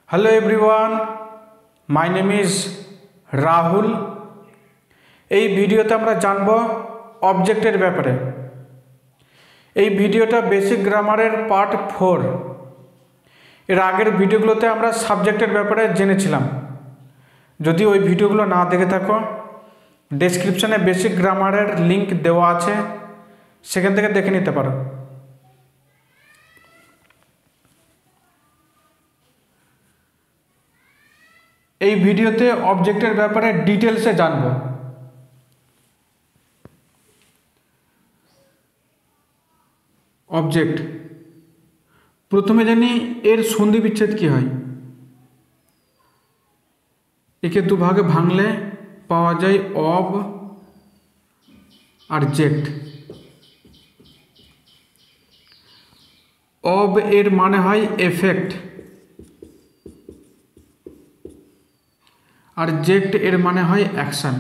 Hello everyone, my name is Rahul. এই ভিডিওতে আমরা জানব অবজেক্টের ব্যাপারে। এই ভিডিওটা বেসিক গ্রামারের পার্ট 4। এর আগের ভিডিওগুলোতে আমরা সাবজেক্টের ব্যাপারে জেনেছিলাম। যদি ওই ভিডিওগুলো না দেখে থাকো, ডেসক্রিপশনে বেসিক গ্রামারের লিংক দেওয়া আছে, সেখান থেকে দেখে নিতে পারো। এই ভিডিওতে অবজেক্টের ব্যাপারে ডিটেলসে জানব। অবজেক্ট, প্রথমে জানি এর সন্ধি বিচ্ছেদ কি হয়। একে দুভাগে ভাঙলে পাওয়া যায় অব আর জেক্ট। অব এর মানে হয় এফেক্ট, আর জেক্ট এর মানে হয় অ্যাকশন।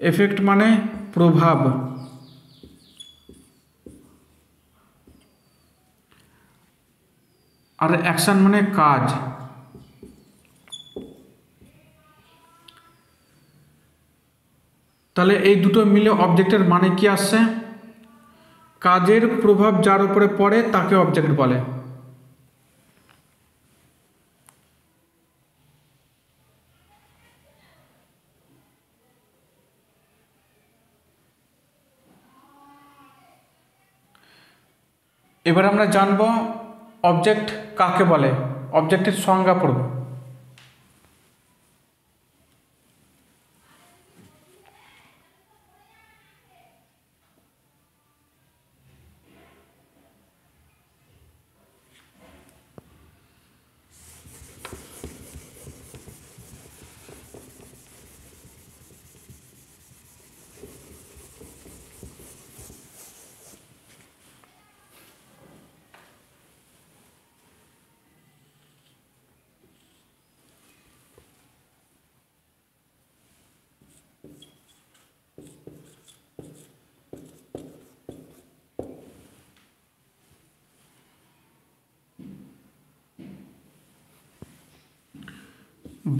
এফেক্ট মানে প্রভাব, আর অ্যাকশন মানে কাজ। তাহলে এই দুটো মিলে অবজেক্টের মানে কি আসছে? কাজের প্রভাব যার উপরে পড়ে তাকে অবজেক্ট বলে। এবার আমরা জানব অবজেক্ট কাকে বলে, অবজেক্টের সংজ্ঞা পড়ব।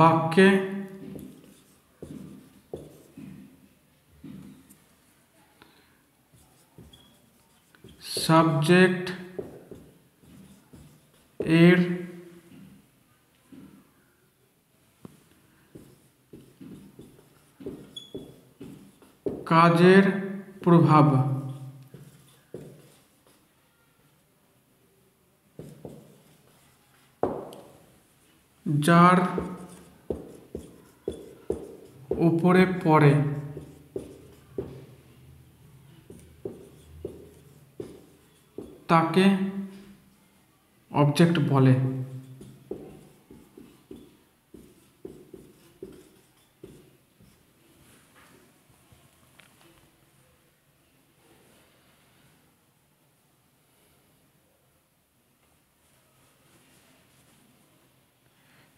বাক্যে সাবজেক্ট এর কাজের প্রভাব যার উপরে পড়ে তাকে অবজেক্ট বলে।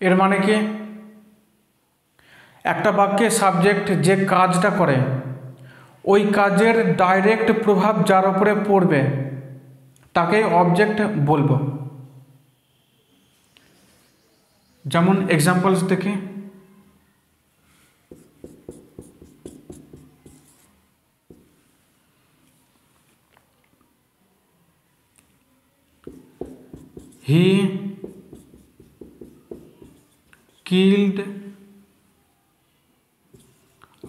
এর মানে কি? একটা বাক্যে সাবজেক্ট যে কাজটা করে, ওই কাজের ডাইরেক্ট প্রভাব যার উপরে পড়বে তাকে অবজেক্ট বলবো। যেমন এক্সাম্পলস দেখি। হি killed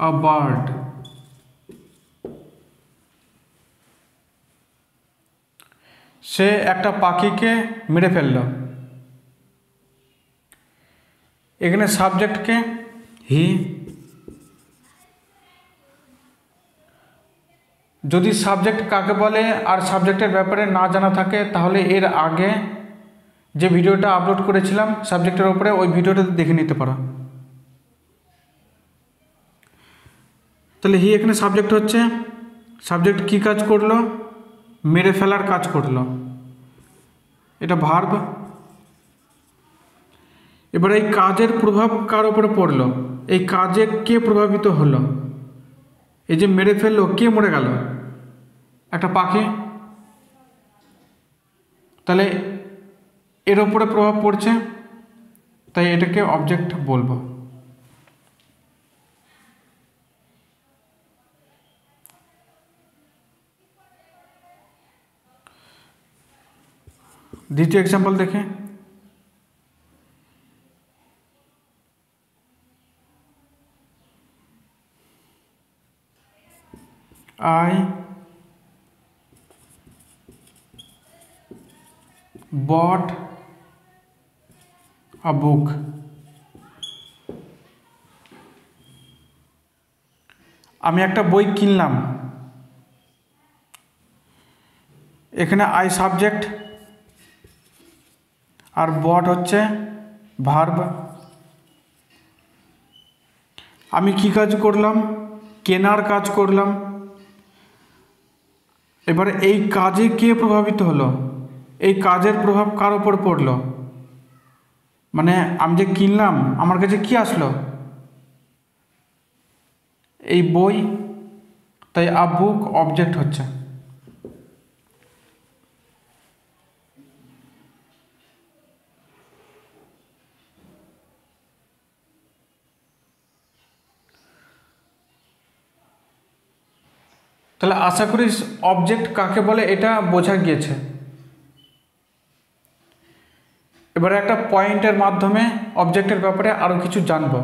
a bird. সে একটা পাখিকে মেরে ফেলল। এখানে সাবজেক্টকে হি। যদি সাবজেক্ট কাকে বলে আর সাবজেক্টের ব্যাপারে না জানা থাকে, তাহলে এর আগে যে ভিডিওটা আপলোড করেছিলাম সাবজেক্টের উপরে, ওই ভিডিওটা দেখে নিতে পারো। তাহলে হি এখানে সাবজেক্ট হচ্ছে। সাবজেক্ট কি কাজ করলো? মেরে ফেলার কাজ করলো। এটা ভার্ব। এবার এই কাজের প্রভাব কার উপরে পড়লো? এই কাজে কে প্রভাবিত হলো? এই যে মেরে ফেললো, কে মরে গেল? একটা পাখি। তাহলে এর উপরে প্রভাব পড়ছে, তাই এটাকে অবজেক্ট বলবো। দ্বিতীয় এক্সাম্পল দেখে, I bought a book. আমি একটা বই কিনলাম। এখানে আই সাবজেক্ট আর বট হচ্ছে ভার্ব। আমি কি কাজ করলাম? কেনার কাজ করলাম। এবার এই কাজে কে প্রভাবিত হলো? এই কাজের প্রভাব কার ওপর পড়লো? মানে আমি যে কিনলাম, আমার কাছে কি আসলো? এই বই। তাই আ বুক অবজেক্ট হচ্ছে। তাহলে আশা করি অবজেক্ট কাকে বলে এটা বোঝা গিয়েছে। এবারে একটা পয়েন্টের মাধ্যমে অবজেক্টের ব্যাপারে আরও কিছু জানবো।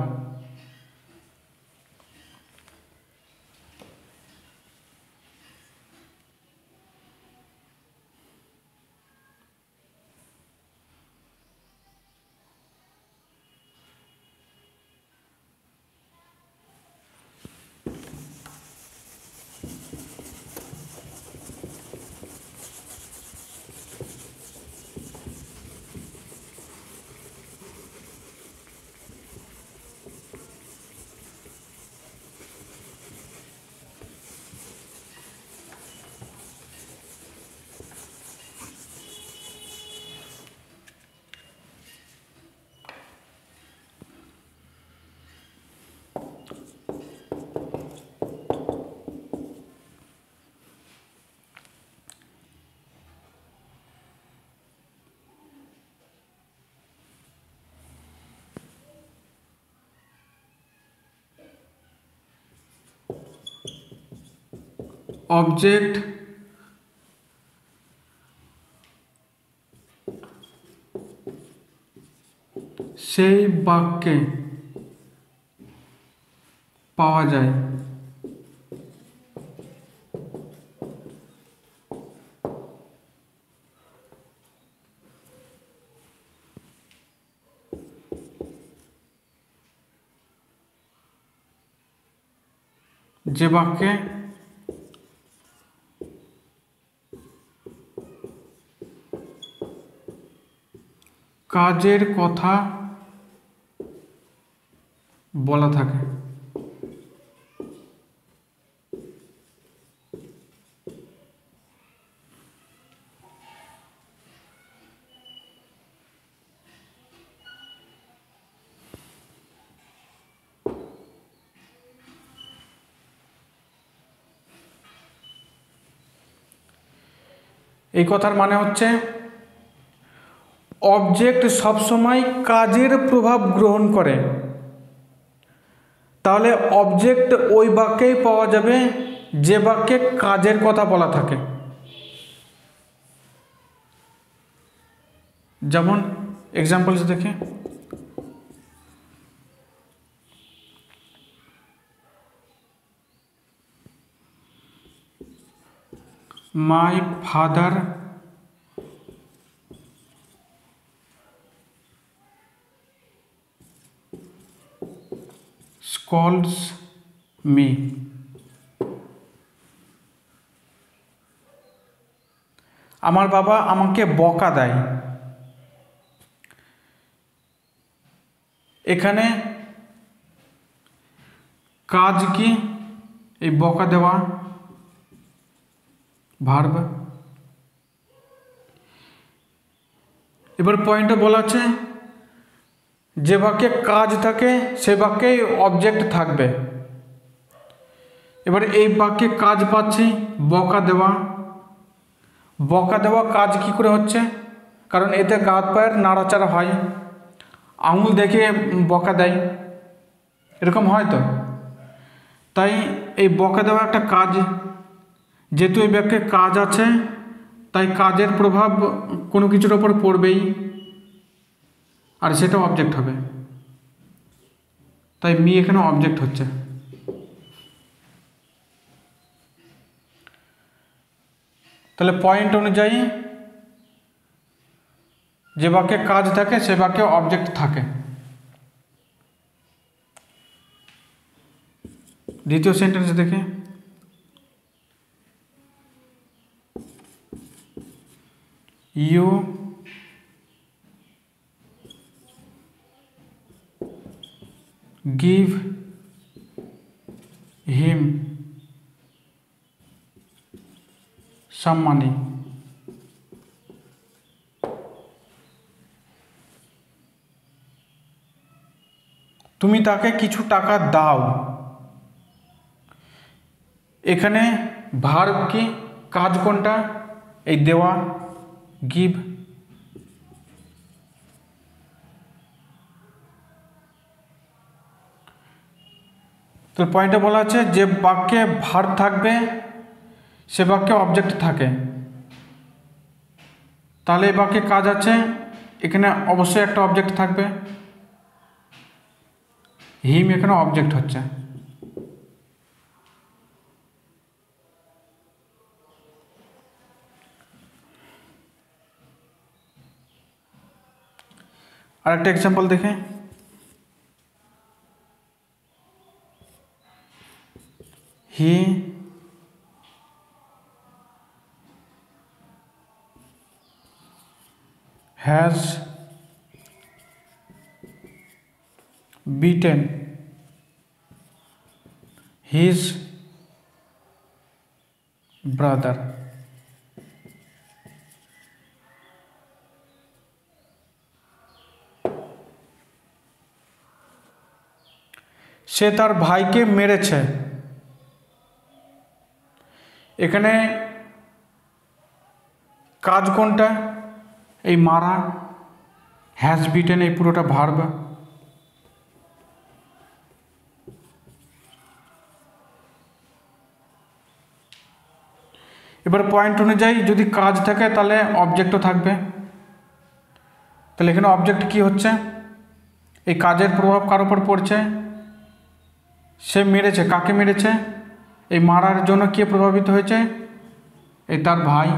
অবজেক্ট সেই বাক্যে পাওয়া যায় যে বাক্যে কাজের কথা বলা থাকে। এই কথার মানে হচ্ছে অবজেক্ট সবসময় কাজের প্রভাব গ্রহণ করে। তাহলে অবজেক্ট ওই বাক্যেই পাওয়া যাবে যে বাক্যে কাজের কথা বলা থাকে। যেমন এক্সাম্পলস দেখে, মাই ফাদার scolds me. আমার বাবা আমাকে বকা দেয়। এখানে কাজ কি? এই বকা দেওয়া ভার্ব। এবার পয়েন্টে বলা আছে যে বাক্যে কাজ থাকে সে বাক্যেই অবজেক্ট থাকবে। এবার এই বাক্যে কাজ পাচ্ছি বকা দেওয়া। বকা দেওয়া কাজ কি করে হচ্ছে? কারণ এতে গা হাত পায়ের নাড়াচাড়া হয়, আঙুল দেখিয়ে বকা দেয়, এরকম হয় তো। তাই এই বকা দেওয়া একটা কাজ, যেহেতু এই বাক্যে কাজ আছে তাই কাজের প্রভাব কোনো কিছুর ওপর পড়বেই, আর সেটা অবজেক্ট হবে। তাই মি এখানে অবজেক্ট হচ্ছে। তাহলে পয়েন্ট অনুযায়ী যে বাক্যে কাজ থাকে সে বাক্যে অবজেক্ট থাকে। দ্বিতীয় সেন্টেন্স দেখে, you give him some money. তুমি তাকে কিছু টাকা দাও। এখানে ভার্ব কি, কাজ কোনটা? এই দেওয়া, গিভ। তো পয়েন্টে বলা আছে যে বাক্যে ভার্ব থাকবে সে বাক্যে অবজেক্ট থাকে। তাহলে এই বাক্যে কাজ আছে, এখানে অবশ্যই একটা অবজেক্ট থাকবে। হিম এখানে অবজেক্ট হচ্ছে। আরেকটা এক্সাম্পল দেখে, হি has beaten his brother. সে তার ভাইকে মেরেছে। এখানে কাজ কোনটা? এই মারা, হ্যাজ বিটেন, এই পুরোটা ভার্ব। এবার পয়েন্ট অনুযায়ী যদি কাজ থাকে তাহলে অবজেক্টও থাকবে। তাহলে এখানে অবজেক্ট কি হচ্ছে? এই কাজের প্রভাব কার উপর পড়ছে? সে মেরেছে। কাকে মেরেছে? এই মারার জন্য কে প্রভাবিত হয়েছে? এই তার ভাই।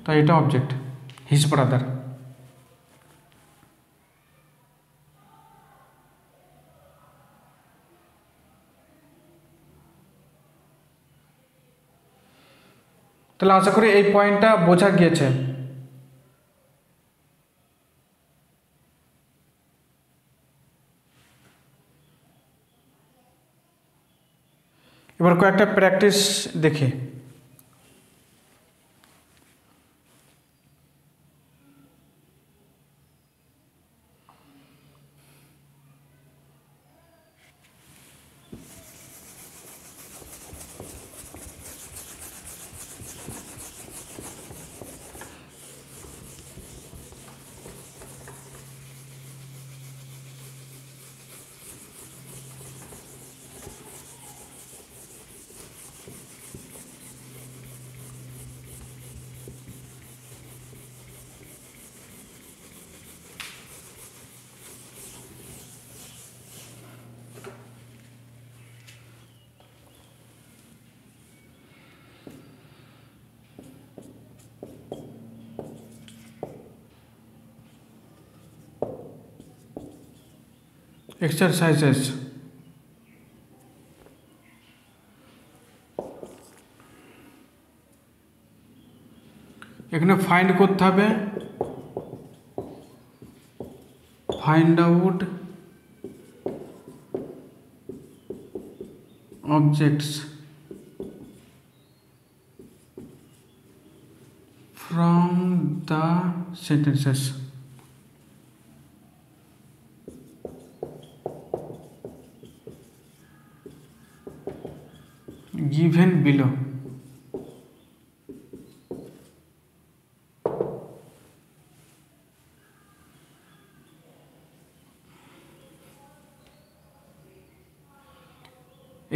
তাই এটা অবজেক্ট, হিজ ব্রাদার। তাহলে আশা করি এই পয়েন্টটা বোঝা গিয়েছে। এবার কয়েকটা প্র্যাকটিস দেখি। এক্সারসাইজেস, এখানে ফাইন্ড করতে হবে, find out objects from the sentences. Given below.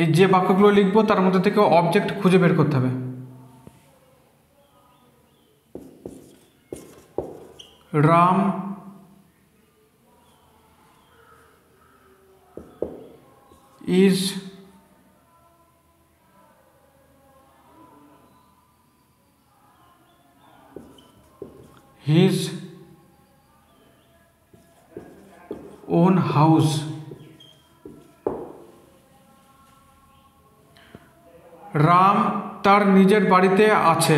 এই যে বাক্যগুলো লিখবো তার মধ্যে থেকে অবজেক্ট খুঁজে বের করতে হবে। Ram is his own house. Ram তার নিজের বাড়িতে আছে।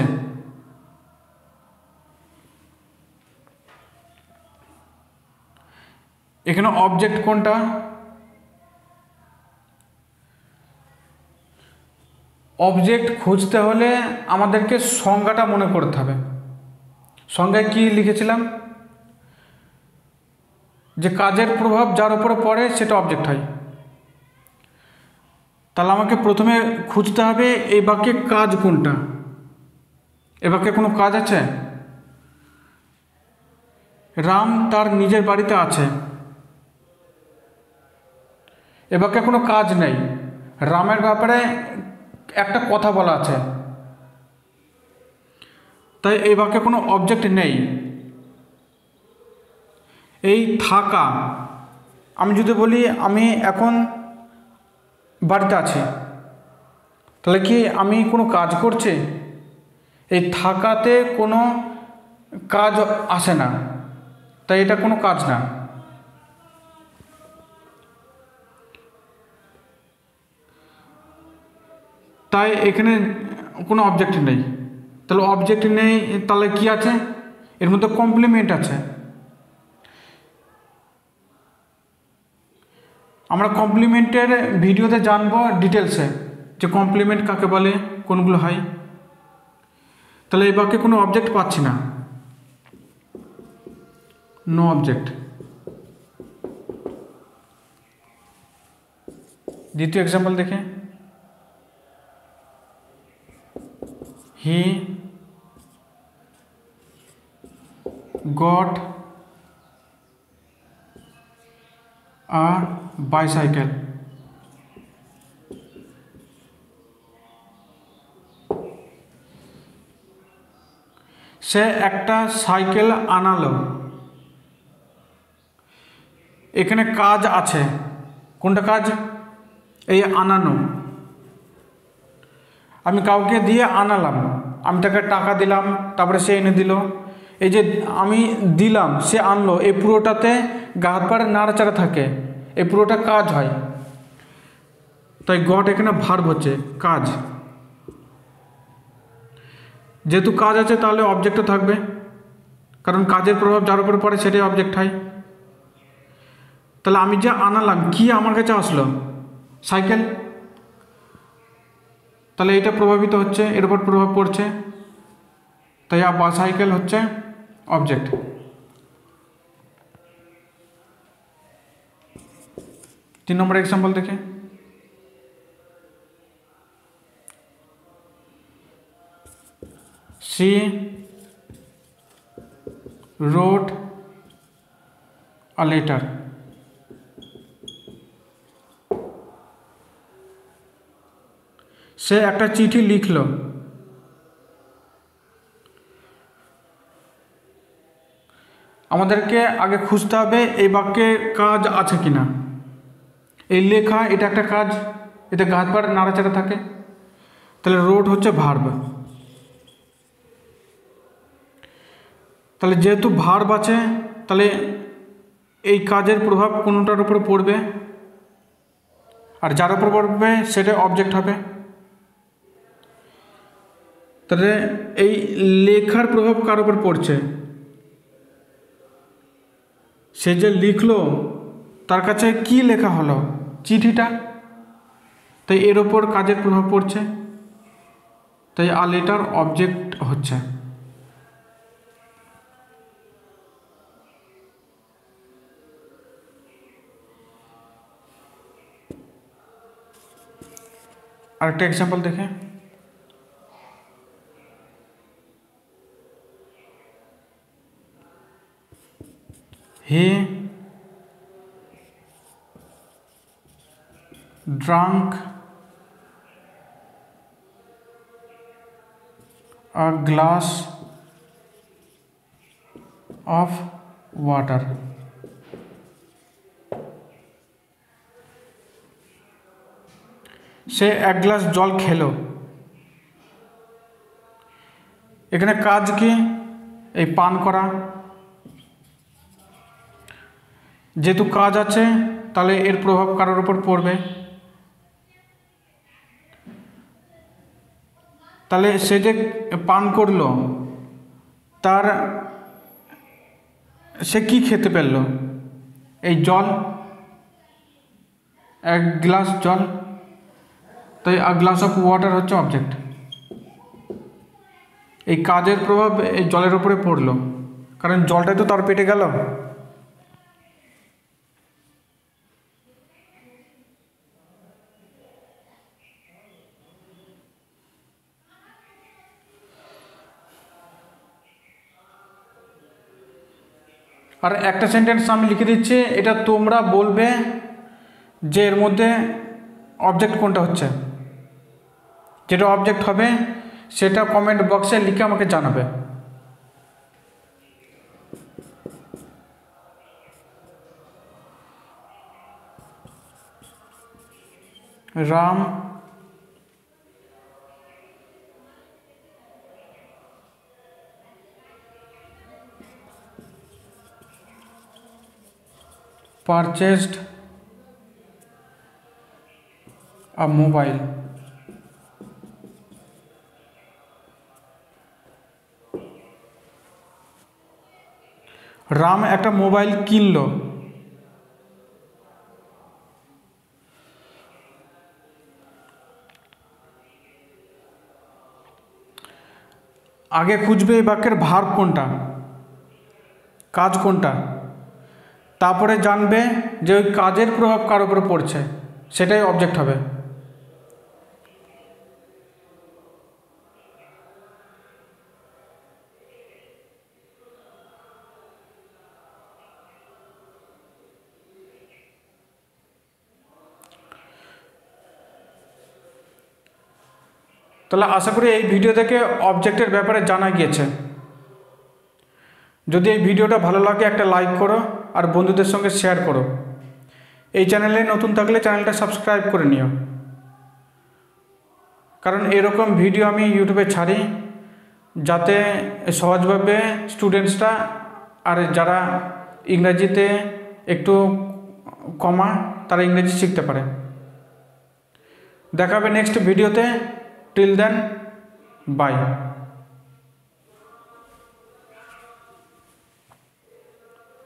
এখানে অবজেক্ট কোনটা? অবজেক্ট খুঁজতে হলে আমাদেরকে সংজ্ঞাটা মনে করতে হবে। সংজ্ঞায় কি লিখেছিলাম? যে কাজের প্রভাব যার উপরে পড়ে সেটা অবজেক্ট হয়। তাহলে আমাকে প্রথমে খুঁজতে হবে এই বাক্যে কাজ কোনটা। এ বাক্যে কোনো কাজ আছে? রাম তার নিজের বাড়িতে আছে। এ বাক্যে কোনো কাজ নেই, রামের ব্যাপারে একটা কথা বলা আছে, তাই এই বাক্যে কোনো অবজেক্ট নেই। এই থাকা, আমি যদি বলি আমি এখন বাড়িতে আছি, তাহলে কি আমি কোনো কাজ করছি? এই থাকাতে কোনো কাজ আসে না, তাই এটা কোনো কাজ না। তাই এখানে কোনো অবজেক্ট নেই। তাহলে অবজেক্ট নেই, তাহলে কি আছে? এর মধ্যে কমপ্লিমেন্ট আছে। আমরা কমপ্লিমেন্টের ভিডিওতে জানবো ডিটেলসে যে কমপ্লিমেন্ট কাকে বলে, কোনগুলো হয়। তাহলে এই বাক্যে কোনো অবজেক্ট পাচ্ছি না, নো অবজেক্ট। দ্বিতীয় এক্সাম্পল দেখে, হি গট আ বাইসাইকেল। সে একটা সাইকেল আনালো। এখানে কাজ আছে, কোনটা কাজ? এই আনানো। আমি কাউকে দিয়ে আনালাম, আমি তাকে টাকা দিলাম, তারপরে সে এনে দিল। এই যে আমি দিলাম, সে আনলো, এই পুরোটাতে গা হাত পায়ের নাড়াচাড়া থাকে, এই পুরোটা কাজ হয়। তাই গট এখানে ভার্ব হচ্ছে কাজ। যেহেতু কাজ আছে তাহলে অবজেক্টও থাকবে, কারণ কাজের প্রভাব যার উপর পড়ে সেটাই অবজেক্ট হয়। তাহলে আমি যে আনালাম, কি আমার কাছে আসলো? সাইকেল। তাহলে এটা প্রভাবিত হচ্ছে, এর উপর প্রভাব পড়ছে, তাই সাইকেল হচ্ছে অবজেক্ট। তিন নম্বর এক্সাম্পল দেখে, she wrote a letter. সে একটা চিঠি লিখল। আমাদেরকে আগে খুঁজতে হবে এই বাক্যে কাজ আছে কিনা। এই লেখা এটা একটা কাজ, এতে গা হাত পা নাড়াচাড়া থাকে, তাহলে রোড হচ্ছে ভার্ব। তাহলে যেহেতু ভার্ব আছে, তাহলে এই কাজের প্রভাব কোনটার উপরে পড়বে, আর যার উপর পড়বে সেটা অবজেক্ট হবে। তাহলে এই লেখার প্রভাব কার উপর পড়ছে? সে যে লিখলো তার কাছে কি লেখা হলো? চিঠিটা। তাই এর ওপর কাজের প্রভাব পড়ছে, তাই আ লেটার অবজেক্ট হচ্ছে। আরেকটা এক্সাম্পল দেখে, হি drank a glass of water. সে এক গ্লাস জল খেলো। এখানে কাজ কি? এই পান করা। যেহেতু কাজ আছে তাহলে এর প্রভাব কারোর উপর পড়বে। তাহলে সে যে পান করলো তার সে কি খেতে পেল? এই জল, এক গ্লাস জল। তাই আ গ্লাস অফ ওয়াটার হচ্ছে অবজেক্ট। এই কাজের প্রভাব এই জলের উপরে পড়লো, কারণ জলটাই তো তার পেটে গেল। আর একটা সেন্টেন্স আমি লিখে দিচ্ছি, এটা তোমরা বলবে যে এর মধ্যে অবজেক্ট কোনটা হচ্ছে। যেটা অবজেক্ট হবে সেটা কমেন্ট বক্সে লিখে আমাকে জানাবে। Ram purchased a mobile. Ram একটা মোবাইল কিনলো। আগে খুঁজবে এই বাক্যের ভার্ব কোনটা, কাজ কোনটা, তারপরে জানবে যে ওই কাজের প্রভাব কার উপরে পড়ছে, সেটাই অবজেক্ট হবে। তাহলে আশা করি এই ভিডিও থেকে অবজেক্টের ব্যাপারে জানা গিয়েছে। যদি এই ভিডিওটা ভালো লাগে একটা লাইক করো আর বন্ধুদের সঙ্গে শেয়ার করো। এই চ্যানেলে নতুন থাকলে চ্যানেলটা সাবস্ক্রাইব করে নিও, কারণ এরকম ভিডিও আমি ইউটিউবে ছাড়ি যাতে সহজভাবে স্টুডেন্টসরা আর যারা ইংরাজিতে একটু কমা তারা ইংরেজি শিখতে পারে। দেখা হবে নেক্সট ভিডিওতে। Till then, by.